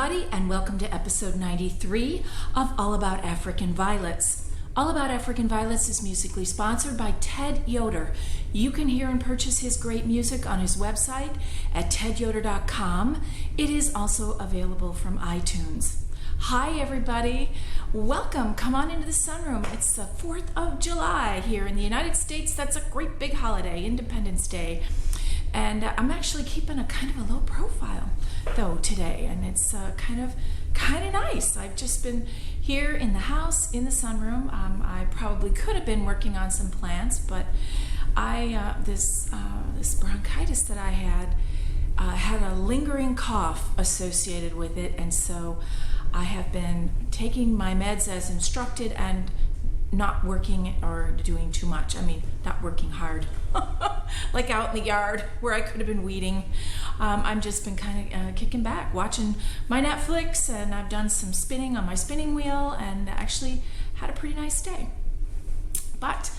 everybody, and welcome to episode 93 of All About African Violets. All About African Violets is musically sponsored by Ted Yoder. You can hear and purchase his great music on his website at tedyoder.com. It is also available from iTunes. Hi everybody, welcome. Come on into the sunroom. It's the 4th of July here in the United States. That's a great big holiday, Independence Day. And I'm actually keeping a kind of a low profile though today, and it's kind of nice. I've just been here in the house in the sunroom. I probably could have been working on some plants, but this bronchitis that I had a lingering cough associated with it, and so I have been taking my meds as instructed and not working or doing too much. I mean, not working hard, like out in the yard where I could have been weeding. I've just been kind of kicking back, watching my Netflix, and I've done some spinning on my spinning wheel and actually had a pretty nice day. But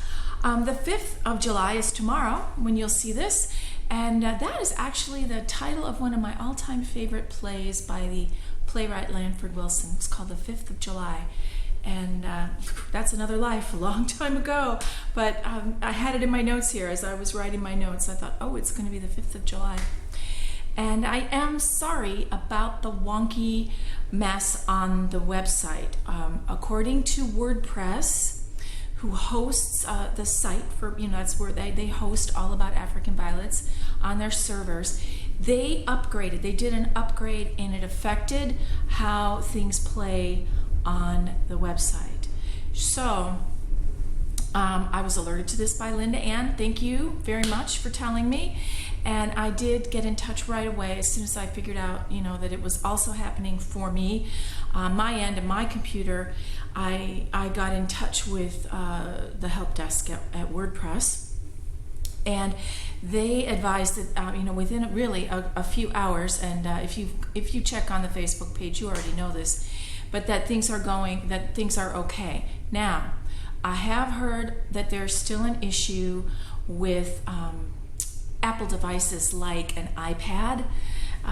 the 5th of July is tomorrow when you'll see this, and that is actually the title of one of my all-time favorite plays by the playwright Lanford Wilson. It's called The 5th of July. And that's another life, a long time ago. But I had it in my notes here as I was writing my notes. I thought, oh, it's going to be the 5th of July. And I am sorry about the wonky mess on the website. According to WordPress, who hosts the site for, that's where they host All About African Violets on their servers. They upgraded. They did an upgrade, and it affected how things play on the website. So I was alerted to this by Linda Ann. Thank you very much for telling me. And I did get in touch right away as soon as I figured out, that it was also happening for me. On my end of my computer, I got in touch with the help desk at WordPress. And they advised that within really a few hours, and if you check on the Facebook page, you already know this, but that things are okay. Now, I have heard that there's still an issue with Apple devices like an iPad.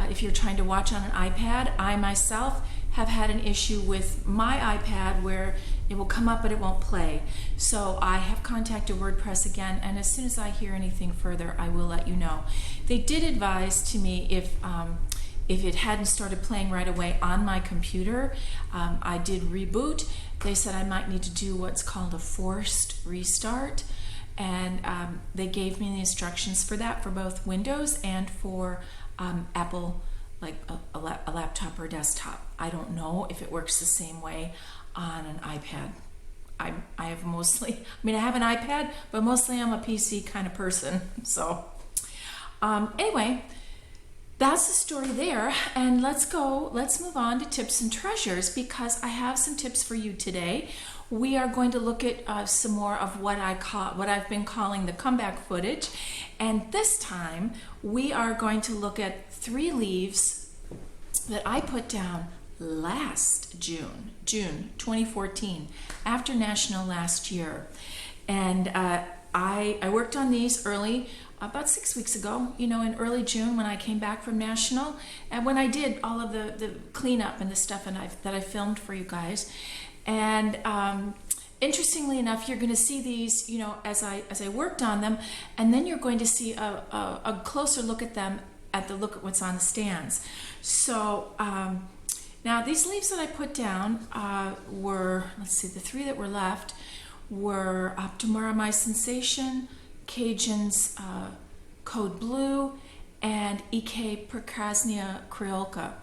If you're trying to watch on an iPad, I myself have had an issue with my iPad where it will come up but it won't play. So I have contacted WordPress again, and as soon as I hear anything further, I will let you know. They did advise to me if it hadn't started playing right away on my computer, I did reboot. They said I might need to do what's called a forced restart, and they gave me the instructions for that for both Windows and for Apple, like a laptop or desktop. I don't know if it works the same way on an iPad. I have an iPad, but mostly I'm a PC kind of person. So anyway, that's the story there, and let's move on to tips and treasures, because I have some tips for you today. We are going to look at some more of what I've been calling the comeback footage, and this time we are going to look at 3 leaves that I put down last June 2014, after National last year, and I worked on these early. About 6 weeks ago, in early June when I came back from National, and when I did all of the cleanup and the stuff that I filmed for you guys. And interestingly enough, you're going to see these, as I worked on them, and then you're going to see a closer look at them at what's on the stands. So now these leaves that I put down were, the 3 that were left were Optimara My Sensation, Cajun's Code Blue, and E.K. Procrasnia Creolca.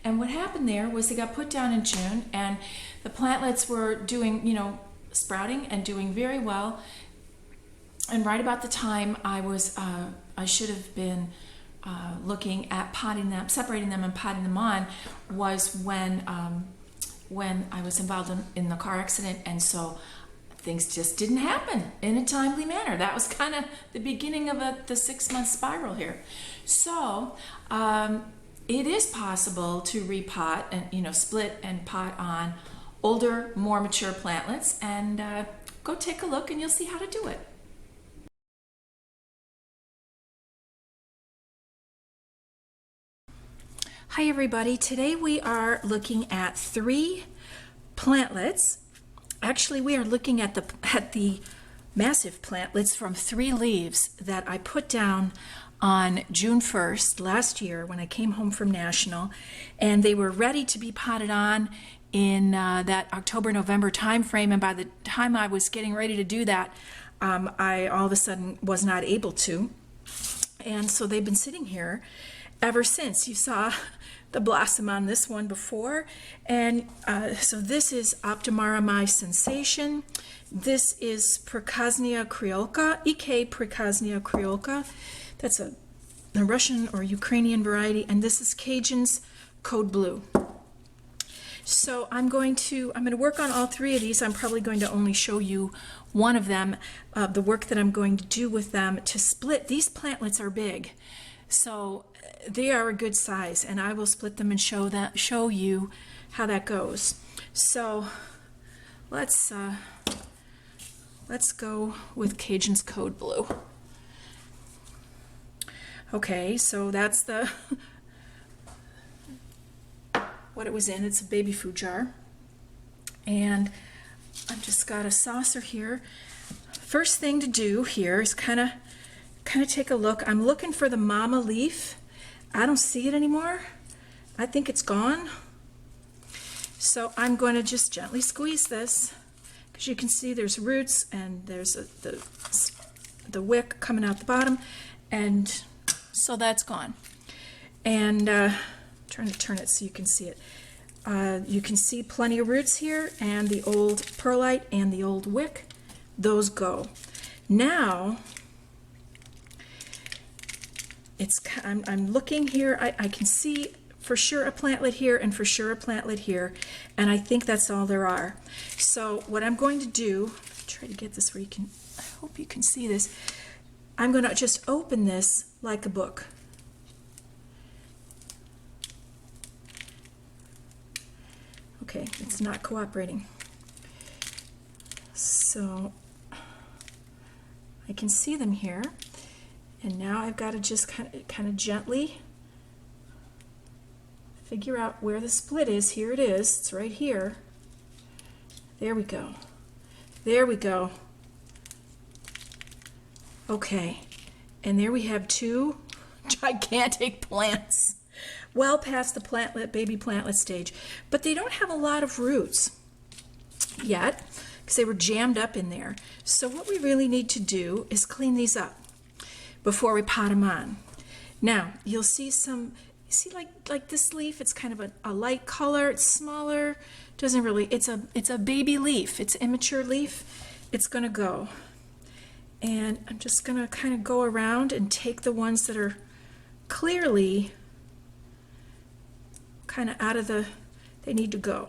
And what happened there was they got put down in June, and the plantlets were doing, sprouting and doing very well. And right about the time I should have been looking at potting them, separating them and potting them on, was when I was involved in the car accident, and so things just didn't happen in a timely manner. That was kind of the beginning of the 6-month spiral here. So it is possible to repot and split and pot on older, more mature plantlets, and go take a look and you'll see how to do it. Hi everybody, today we are looking at 3 plantlets. Actually, we are looking at the massive plantlets from 3 leaves that I put down on June 1st last year when I came home from National, and they were ready to be potted on in that October-November time frame, and by the time I was getting ready to do that, I all of a sudden was not able to, and so they've been sitting here ever since. You saw the blossom on this one before, and so this is Optimara My Sensation. This is Prikaznia Kryolka, EK Prikaznia Kryolka. That's a Russian or Ukrainian variety, and this is Cajun's Code Blue. So I'm going to work on all 3 of these. I'm probably going to only show you one of them, the work that I'm going to do with them to split. These plantlets are big, so they are a good size, and I will split them and show you how that goes. So let's go with Cajun's Code Blue. Okay, so that's the what it was in. It's a baby food jar, and I've just got a saucer here. First thing to do here is kind of take a look. I'm looking for the mama leaf. I don't see it anymore. I think it's gone. So I'm going to just gently squeeze this, because you can see there's roots and there's the wick coming out the bottom, and so that's gone. And trying to turn it so you can see it. You can see plenty of roots here, and the old perlite and the old wick, those go. Now I'm looking here. I can see for sure a plantlet here and for sure a plantlet here, and I think that's all there are. So what I'm going to do, try to get this where you can, I hope you can see this. I'm going to just open this like a book. Okay, it's not cooperating. So I can see them here, and now I've got to just kind of gently figure out where the split is. Here it is. It's right here. There we go. There we go. Okay, and there we have 2 gigantic plants, well past the plantlet, baby plantlet stage, but they don't have a lot of roots yet because they were jammed up in there. So what we really need to do is clean these up before we pot them on. Now you'll see like this leaf, it's kind of a light color, it's smaller, doesn't really, it's a baby leaf, it's immature leaf. It's going to go. And I'm just going to kind of go around and take the ones that are clearly kind of out of they need to go.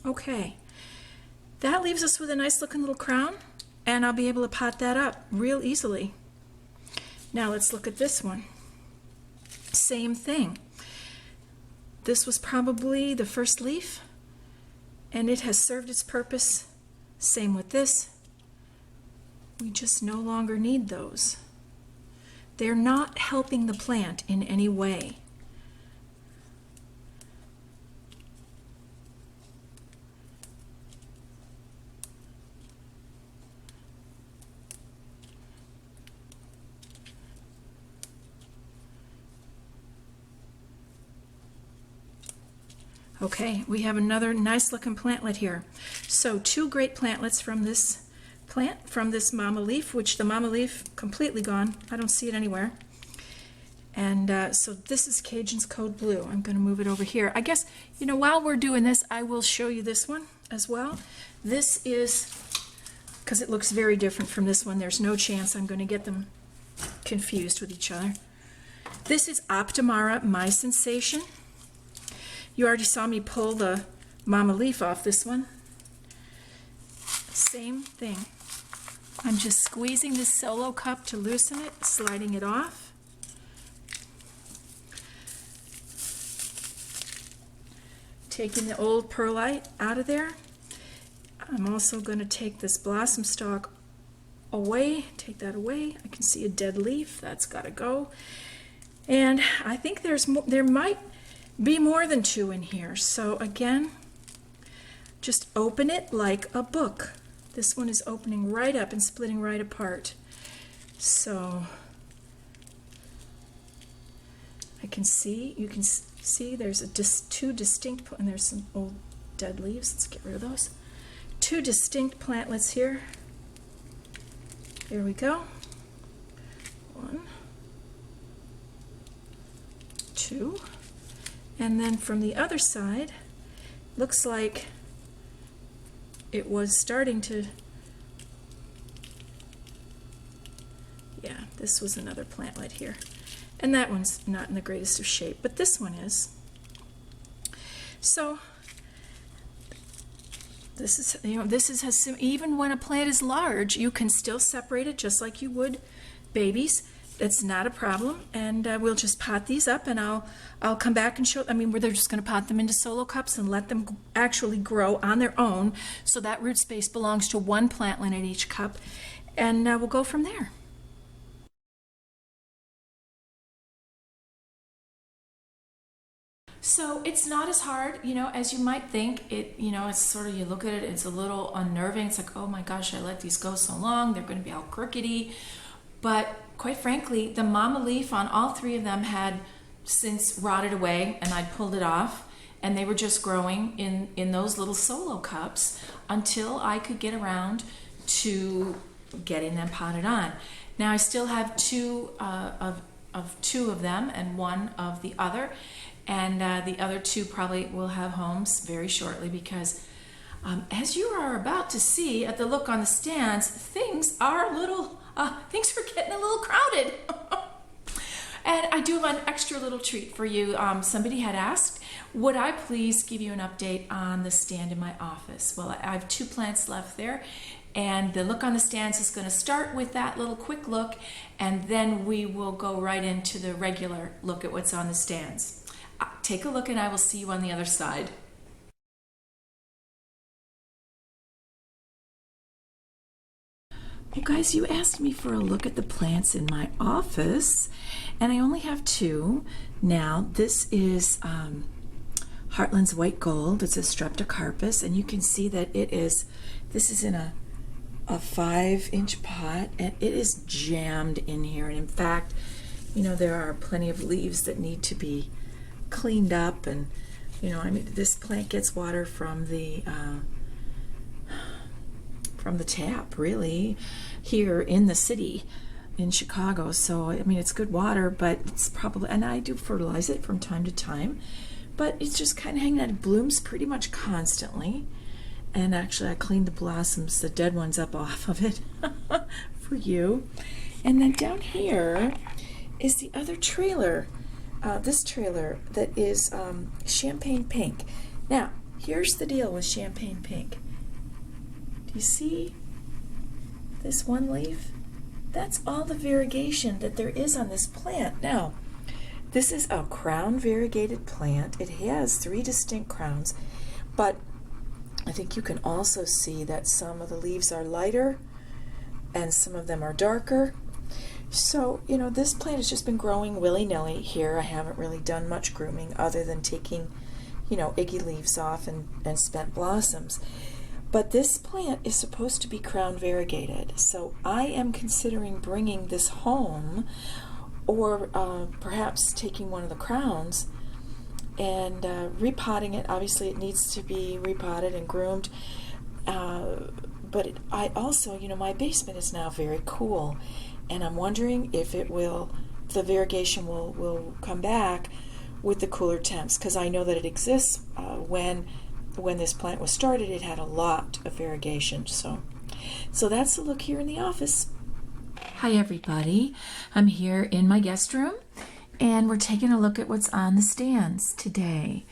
Okay, that leaves us with a nice looking little crown, and I'll be able to pot that up real easily. Now let's look at this one. Same thing. This was probably the first leaf, and it has served its purpose. Same with this. We just no longer need those. They're not helping the plant in any way. Okay, we have another nice looking plantlet here. So 2 great plantlets from this plant, from this mama leaf, which the mama leaf completely gone. I don't see it anywhere. And so this is Cajun's Code Blue. I'm going to move it over here. I guess, while we're doing this, I will show you this one as well. This is, because it looks very different from this one, there's no chance I'm going to get them confused with each other. This is Optimara My Sensation. You already saw me pull the mama leaf off this one. Same thing. I'm just squeezing this solo cup to loosen it, sliding it off. Taking the old perlite out of there. I'm also going to take this blossom stalk away, take that away. I can see a dead leaf. That's got to go. And I think there might be more than 2 in here. So again, just open it like a book. This one is opening right up and splitting right apart. So I can see, you can see there's 2 distinct, and there's some old dead leaves. Let's get rid of those. 2 distinct plantlets here. There we go. 1, 2. And then from the other side, looks like it was starting to, yeah, this was another plantlet here. And that one's not in the greatest of shape, but this one is. So this is, even when a plant is large, you can still separate it just like you would babies. That's not a problem, and we'll just pot these up, and I'll come back and show. I mean, they're just going to pot them into solo cups and let them actually grow on their own. So that root space belongs to 1 plantlet in each cup, and we'll go from there. So it's not as hard, as you might think. It's sort of, you look at it, it's a little unnerving. It's like, oh my gosh, I let these go so long, they're going to be all crookedy. But quite frankly, the mama leaf on all 3 of them had since rotted away, and I'd pulled it off, and they were just growing in those little solo cups until I could get to getting them potted on. Now I still have 2 of 2 of them and 1 of the other. And the other 2 probably will have homes very shortly, because as you are about to see at the look on the stands, things are getting a little crowded. And I do have an extra little treat for you. Somebody had asked, would I please give you an update on the stand in my office? Well, I have 2 plants left there, and the look on the stands is going to start with that little quick look, and then we will go right into the regular look at what's on the stands. Take a look, and I will see you on the other side. Well, guys, you asked me for a look at the plants in my office, and I only have 2. Now, this is Heartland's White Gold. It's a Streptocarpus, and you can see that this is in a 5-inch pot, and it is jammed in here. And in fact, there are plenty of leaves that need to be cleaned up, and this plant gets water from the tap, really, here in the city in Chicago. So it's good water, but it's probably, and I do fertilize it from time to time, but it's just kind of hanging out. It blooms pretty much constantly, and actually I cleaned the blossoms, the dead ones, up off of it for you. And then down here is the other trailer. This trailer that is champagne pink. Now, here's the deal with champagne pink. Do you see this one leaf? That's all the variegation that there is on this plant. Now, this is a crown variegated plant. It has 3 distinct crowns, but I think you can also see that some of the leaves are lighter and some of them are darker. So, this plant has just been growing willy-nilly here. I haven't really done much grooming other than taking, iggy leaves off and spent blossoms. But this plant is supposed to be crown variegated. So I am considering bringing this home, or perhaps taking one of the crowns and repotting it. Obviously, it needs to be repotted and groomed. But I also, my basement is now very cool. And I'm wondering if the variegation will come back with the cooler temps, because I know that it exists. When this plant was started, it had a lot of variegation. So that's the look here in the office. Hi everybody, I'm here in my guest room, and we're taking a look at what's on the stands today.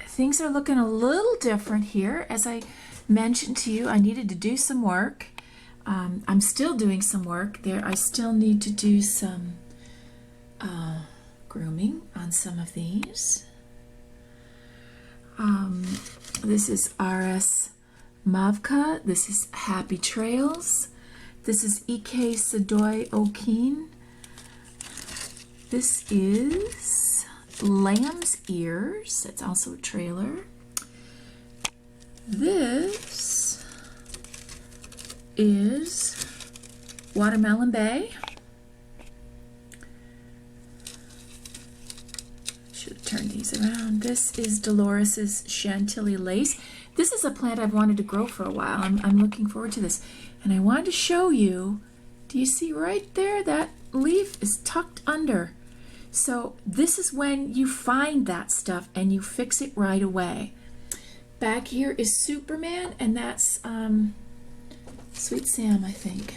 Things are looking a little different here. As I mentioned to you, I needed to do some work. I'm still doing some work there. I still need to do some grooming on some of these. This is RS Mavka. This is Happy Trails. This is Ike Sadoy Okeen. This is Lamb's Ears. That's also a trailer. This is Watermelon Bay. Should have turned these around. This is Dolores's Chantilly Lace. This is a plant I've wanted to grow for a while. I'm looking forward to this. And I wanted to show you, do you see right there, that leaf is tucked under. So this is when you find that stuff and you fix it right away. Back here is Superman, and that's Sweet Sam, I think.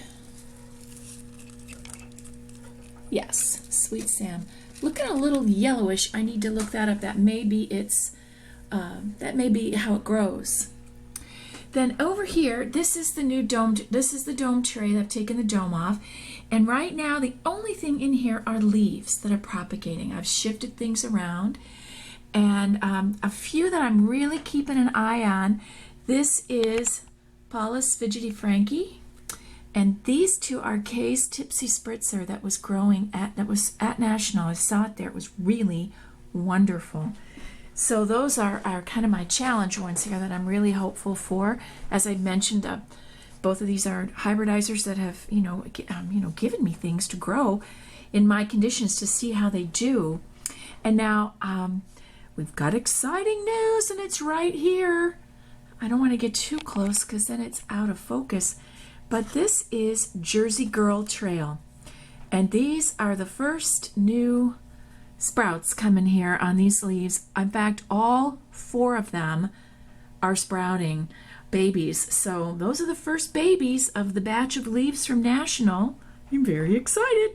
Yes, Sweet Sam. Looking a little yellowish. I need to look that up. That may be that may be how it grows. Then over here, this is the new dome. This is the dome tray. I've taken the dome off, and right now the only thing in here are leaves that are propagating. I've shifted things around, and a few that I'm really keeping an eye on. This is Paulus Fidgety Frankie. And these two are Kay's Tipsy Spritzer that was growing at National. I saw it there. It was really wonderful. So those are kind of my challenge ones here that I'm really hopeful for. As I mentioned, both of these are hybridizers that have given me things to grow in my conditions to see how they do. And now we've got exciting news, and it's right here. I don't want to get too close because then it's out of focus. But this is Jersey Girl Trail, and these are the first new sprouts coming here on these leaves. In fact, all 4 of them are sprouting babies. So those are the first babies of the batch of leaves from National. I'm very excited.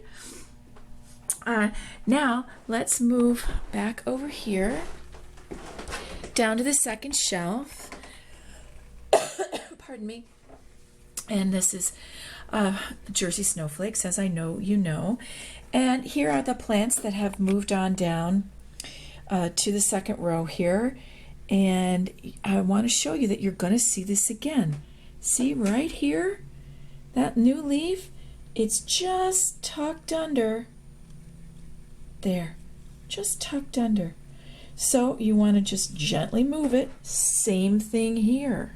Now let's move back over here down to the second shelf. Pardon me. And this is Jersey Snowflakes, as I know you know. And here are the plants that have moved on down to the second row here. And I want to show you that you're going to see this again. See right here? That new leaf? It's just tucked under. There. Just tucked under. So you want to just gently move it. Same thing here.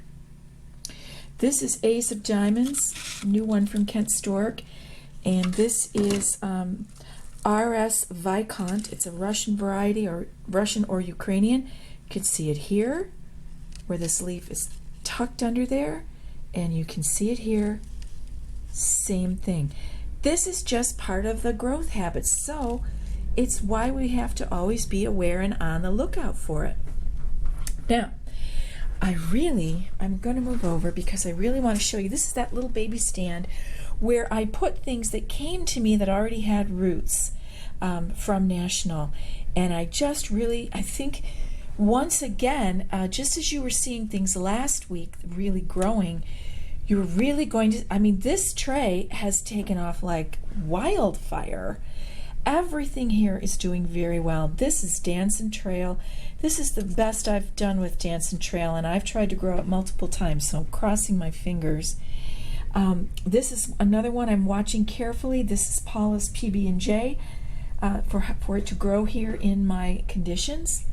This is Ace of Diamonds, new one from Kent Stork, and this is RS Viscount. It's a Russian variety, or Russian or Ukrainian. You can see it here, where this leaf is tucked under there, and you can see it here. Same thing. This is just part of the growth habits, so it's why we have to always be aware and on the lookout for it. Now, I'm going to move over because I really want to show you. This is that little baby stand where I put things that came to me that already had roots from National. And I think once again, just as you were seeing things last week really growing, you're really going to, this tray has taken off like wildfire. Everything here is doing very well. This is Dancing Trail. This is the best I've done with Dancing Trail, and I've tried to grow it multiple times, so I'm crossing my fingers. This is another one I'm watching carefully. This is Paulus PB&J for it to grow here in my conditions.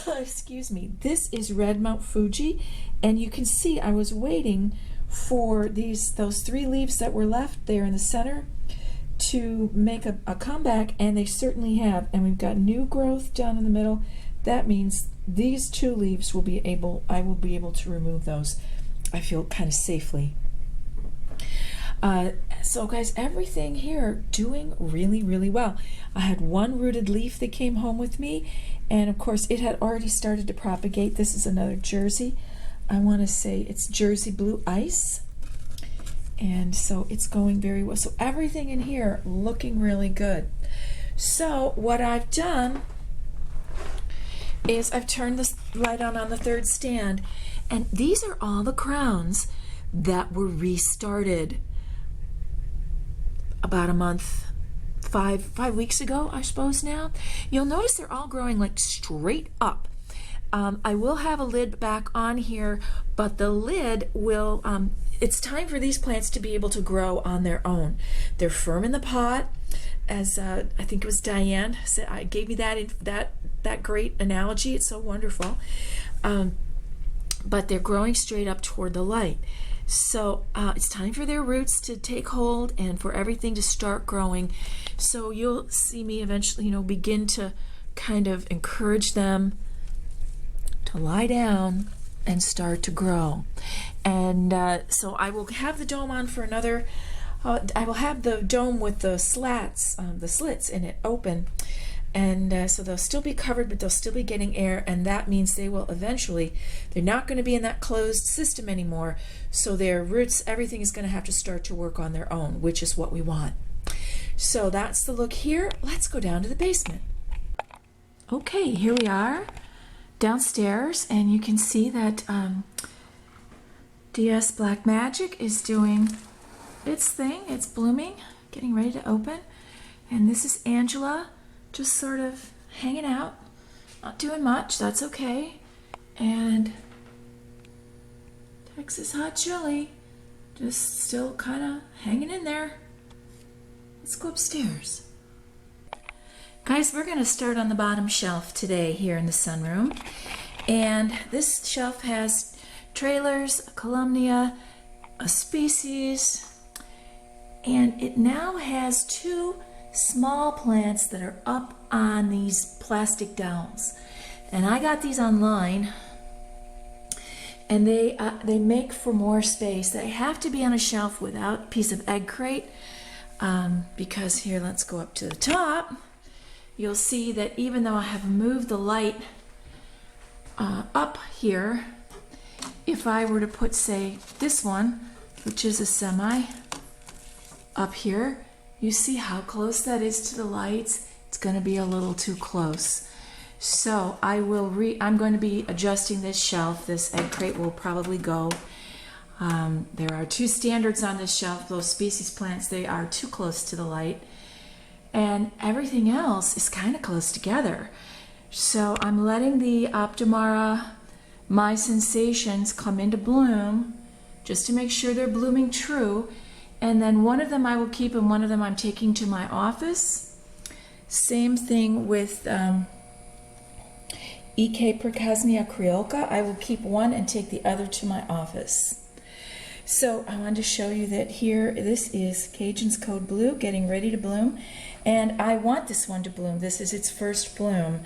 Excuse me. This is Red Mount Fuji, and you can see I was waiting for those 3 leaves that were left there in the center to make a comeback, and they certainly have. And we've got new growth down in the middle. That means these 2 leaves I will be able to remove those, I feel, kind of safely. So guys, everything here doing really, really well. I had 1 rooted leaf that came home with me, and of course it had already started to propagate. This is another Jersey. I want to say it's Jersey Blue Ice. And so it's going very well. So everything in here looking really good. So what I've done is I've turned this light on the 3rd stand, and these are all the crowns that were restarted about a month, 5 weeks ago, I suppose now. You'll notice they're all growing like straight up. I will have a lid back on here, but the lid will, it's time for these plants to be able to grow on their own. They're firm in the pot, as I think it was Diane said, gave me that great analogy. It's so wonderful. But they're growing straight up toward the light. So it's time for their roots to take hold and for everything to start growing. So you'll see me eventually, begin to kind of encourage them to lie down and start to grow. And so I will have the dome on for another, I will have the dome with the slats, the slits in it open. And so they'll still be covered, but they'll still be getting air, and that means they will eventually, they're not going to be in that closed system anymore, so their roots, everything is going to have to start to work on their own, which is what we want. So that's the look here. Let's go down to the basement. Okay, here we are downstairs, and you can see that DS Black Magic is doing its thing. It's blooming, getting ready to open. And this is Angela, just sort of hanging out, not doing much. That's okay. And Texas Hot Chili, just still kind of hanging in there. Let's go upstairs. Guys, we're going to start on the bottom shelf today here in the sunroom. And this shelf has trailers, a columnia, a species, and it now has 2 small plants that are up on these plastic dowels. And I got these online, and they make for more space. They have to be on a shelf without a piece of egg crate, because here, let's go up to the top. You'll see that even though I have moved the light up here, if I were to put, say, this one, which is a semi, up here, you see how close that is to the lights? It's going to be a little too close. So I'm going to be adjusting this shelf. This egg crate will probably go. There are 2 standards on this shelf. Those species plants, they are too close to the light. And everything else is kind of close together. So I'm letting the Optimara My Sensations come into bloom just to make sure they're blooming true. And then one of them I will keep and one of them I'm taking to my office. Same thing with E.K. Prokaznia Creolka. I will keep one and take the other to my office. So I wanted to show you that here, this is Cajun's Code Blue getting ready to bloom. And I want this one to bloom. This is its first bloom.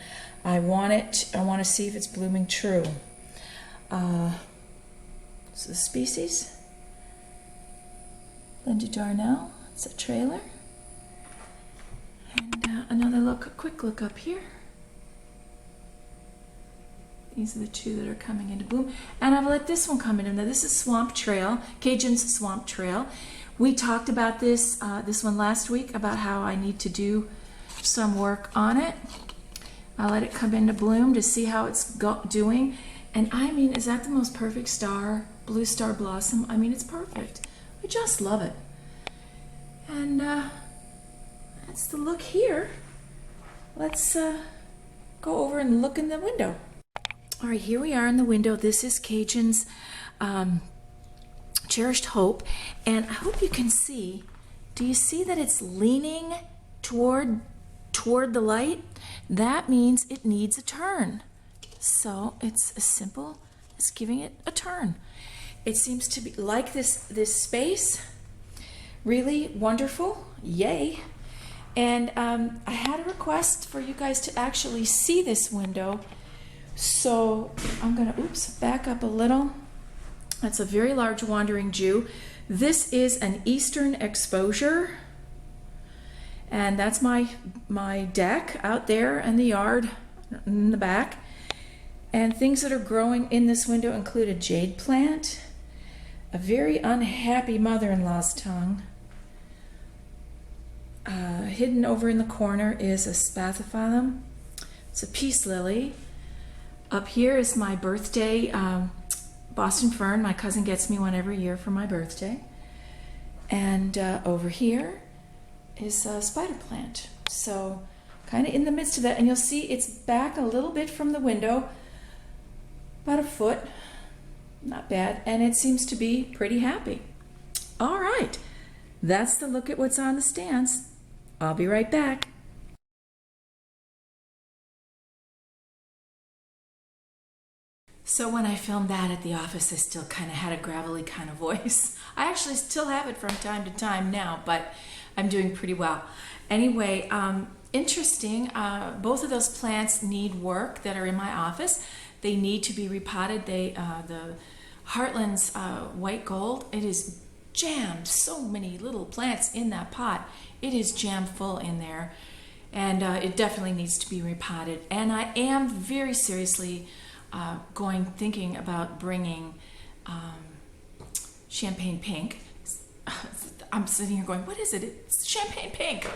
I want to see if it's blooming true. So the species. Linda Darnell, it's a trailer. And another look, a quick look up here. These are the 2 that are coming into bloom. And I've let this one come in. Now this is Swamp Trail, Cajun's Swamp Trail. We talked about this one last week, about how I need to do some work on it. I'll let it come into bloom to see how it's doing. And I mean, is that the most perfect star? Blue Star Blossom? I mean, it's perfect. I just love it. And that's the look here. Let's go over and look in the window. All right, here we are in the window. This is Cajun's Cherished Hope. And I hope you can see, do you see that it's leaning toward the light? That means it needs a turn. So it's as simple as giving it a turn. It seems to be like this space, really wonderful, yay. And I had a request for you guys to actually see this window. So I'm gonna, back up a little. That's a very large wandering Jew. This is an eastern exposure. And that's my deck out there in the yard in the back. And things that are growing in this window include a jade plant, a very unhappy mother-in-law's tongue. Hidden over in the corner is a spathiphyllum. It's a peace lily. Up here is my birthday Boston fern. My cousin gets me one every year for my birthday. And over here is a spider plant. So kind of in the midst of that, and you'll see it's back a little bit from the window, about a foot, not bad, and it seems to be pretty happy. All right, that's the look at what's on the stands. I'll be right back. So when I filmed that at the office, I still kind of had a gravelly kind of voice. I actually still have it from time to time now, but I'm doing pretty well. Anyway, interesting. Both of those plants need work that are in my office. They need to be repotted. The Heartland's white gold, it is jammed. So many little plants in that pot. It is jammed full in there, and it definitely needs to be repotted. And I am very seriously thinking about bringing champagne pink. I'm sitting here going, what is it? It's champagne pink.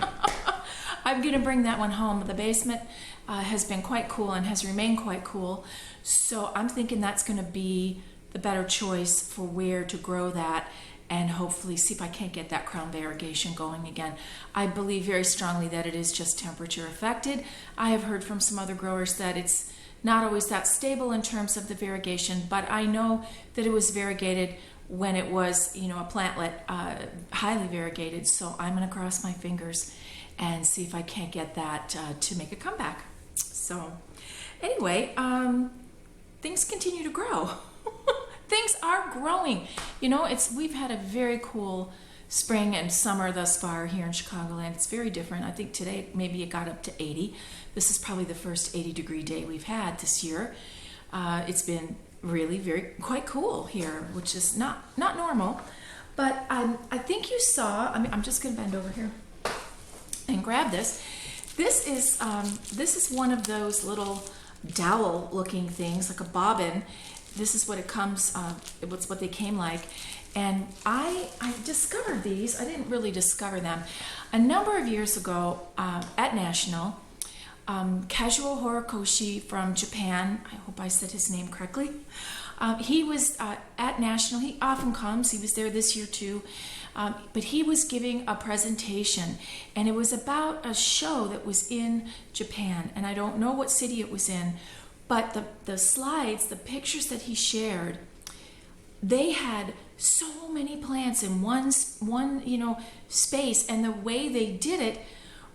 I'm going to bring that one home. The basement has been quite cool and has remained quite cool. So I'm thinking that's going to be the better choice for where to grow that, and hopefully see if I can't get that crown variegation going again. I believe very strongly that it is just temperature affected. I have heard from some other growers that it's not always that stable in terms of the variegation, but I know that it was variegated when it was, a plantlet, highly variegated. So I'm going to cross my fingers and see if I can't get that to make a comeback. So anyway, things continue to grow. Things are growing. We've had a very cool spring and summer thus far here in Chicagoland. It's very different. I think today maybe it got up to 80. This is probably the first 80-degree day we've had this year. It's been really quite cool here, which is not normal. But I think you saw, I'm just going to bend over here and grab this. This is one of those little dowel looking things, like a bobbin. This is what it comes, it's what they came like. And I discovered these. I didn't really discover them. A number of years ago at National, Kazuo Horikoshi from Japan, I hope I said his name correctly, he was at National. He often comes. He was there this year too. But he was giving a presentation, and it was about a show that was in Japan. And I don't know what city it was in, but the slides, the pictures that he shared, they had so many plants in one space, and the way they did it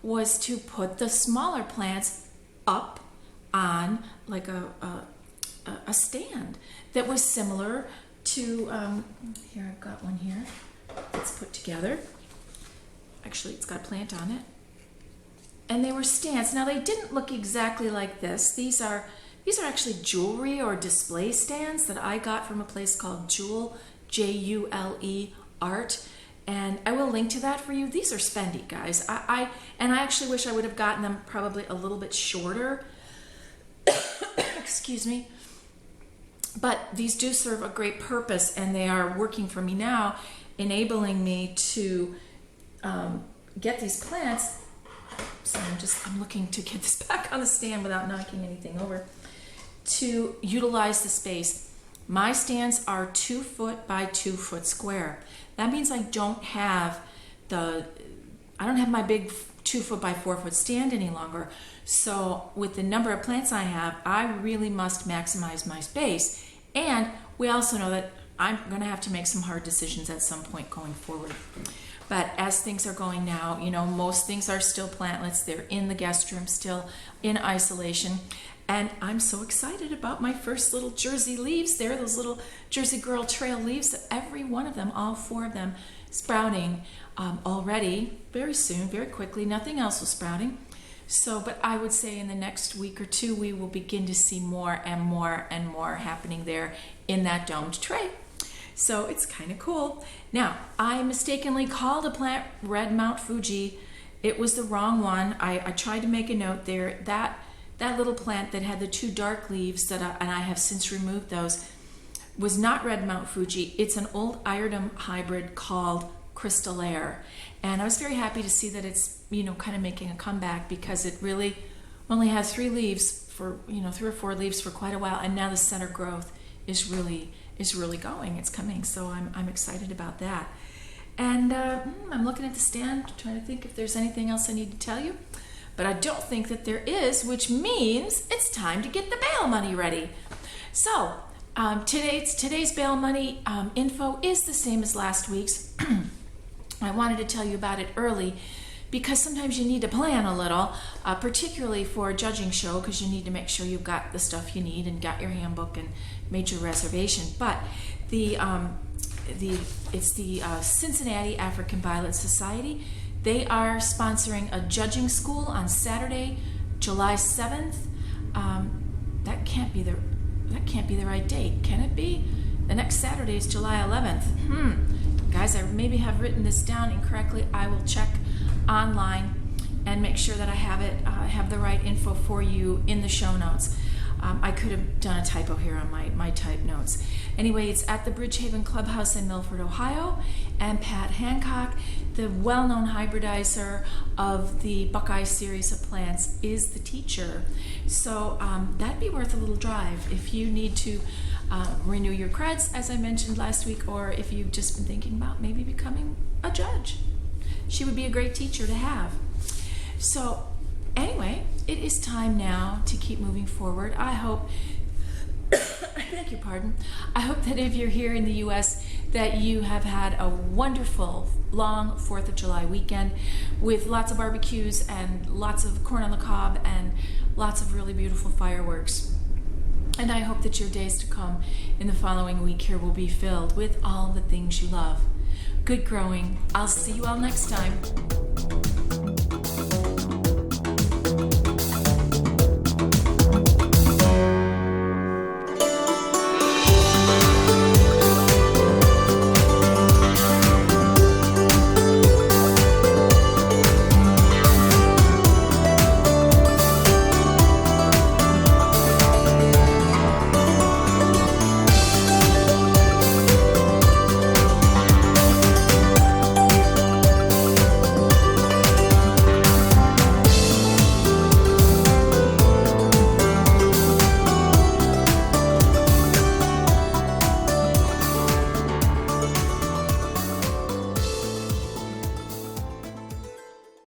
was to put the smaller plants up on like a stand that was similar to here, I've got one here. It's put together. Actually, it's got a plant on it, and they were stands. Now, they didn't look exactly like this. These are actually jewelry or display stands that I got from a place called Jewel, Jule Art, and I will link to that for you. These are spendy, guys. I actually wish I would have gotten them probably a little bit shorter. Excuse me. But these do serve a great purpose, and they are working for me now, enabling me to get these plants. So I'm looking to get this back on the stand without knocking anything over, to utilize the space. My stands are 2 foot by 2 foot square. That means I don't have my big 2 foot by 4 foot stand any longer. So with the number of plants I have, I really must maximize my space. And we also know that I'm going to have to make some hard decisions at some point going forward. But as things are going now, most things are still plantlets. They're in the guest room, still in isolation. And I'm so excited about my first little Jersey leaves there, those little Jersey Girl Trail leaves, every one of them, all 4 of them, sprouting already, very soon, very quickly. Nothing else was sprouting. So, but I would say in the next week or 2, we will begin to see more and more and more happening there in that domed tray. So it's kind of cool. Now, I mistakenly called a plant Red Mount Fuji. It was the wrong one. I tried to make a note there. That little plant that had the 2 dark leaves, and I have since removed those, was not Red Mount Fuji. It's an old iridum hybrid called Crystal Air. And I was very happy to see that it's, kind of making a comeback, because it really only has 3 leaves for, 3 or 4 leaves for quite a while. And now the center growth is really going. It's coming. So I'm excited about that. And I'm looking at the stand, trying to think if there's anything else I need to tell you. But I don't think that there is, which means it's time to get the bail money ready. So today's bail money info is the same as last week's. I wanted to tell you about it early because sometimes you need to plan a little, particularly for a judging show, because you need to make sure you've got the stuff you need and got your handbook and made your reservation. But it's the Cincinnati African Violet Society. They are sponsoring a judging school on Saturday, July 7th. That can't be the right date, can it be? The next Saturday is July 11th. Guys, I maybe have written this down incorrectly. I will check online and make sure that I have the right info for you in the show notes. I could have done a typo here on my type notes. Anyway, it's at the Bridgehaven Clubhouse in Milford, Ohio, and Pat Hancock, the well-known hybridizer of the Buckeye series of plants, is the teacher. So that'd be worth a little drive if you need to renew your creds, as I mentioned last week, or if you've just been thinking about maybe becoming a judge. She would be a great teacher to have. So anyway, it is time now to keep moving forward. I hope, I beg your pardon, I hope that if you're here in the U.S. that you have had a wonderful long 4th of July weekend with lots of barbecues and lots of corn on the cob and lots of really beautiful fireworks. And I hope that your days to come in the following week here will be filled with all the things you love. Good growing. I'll see you all next time.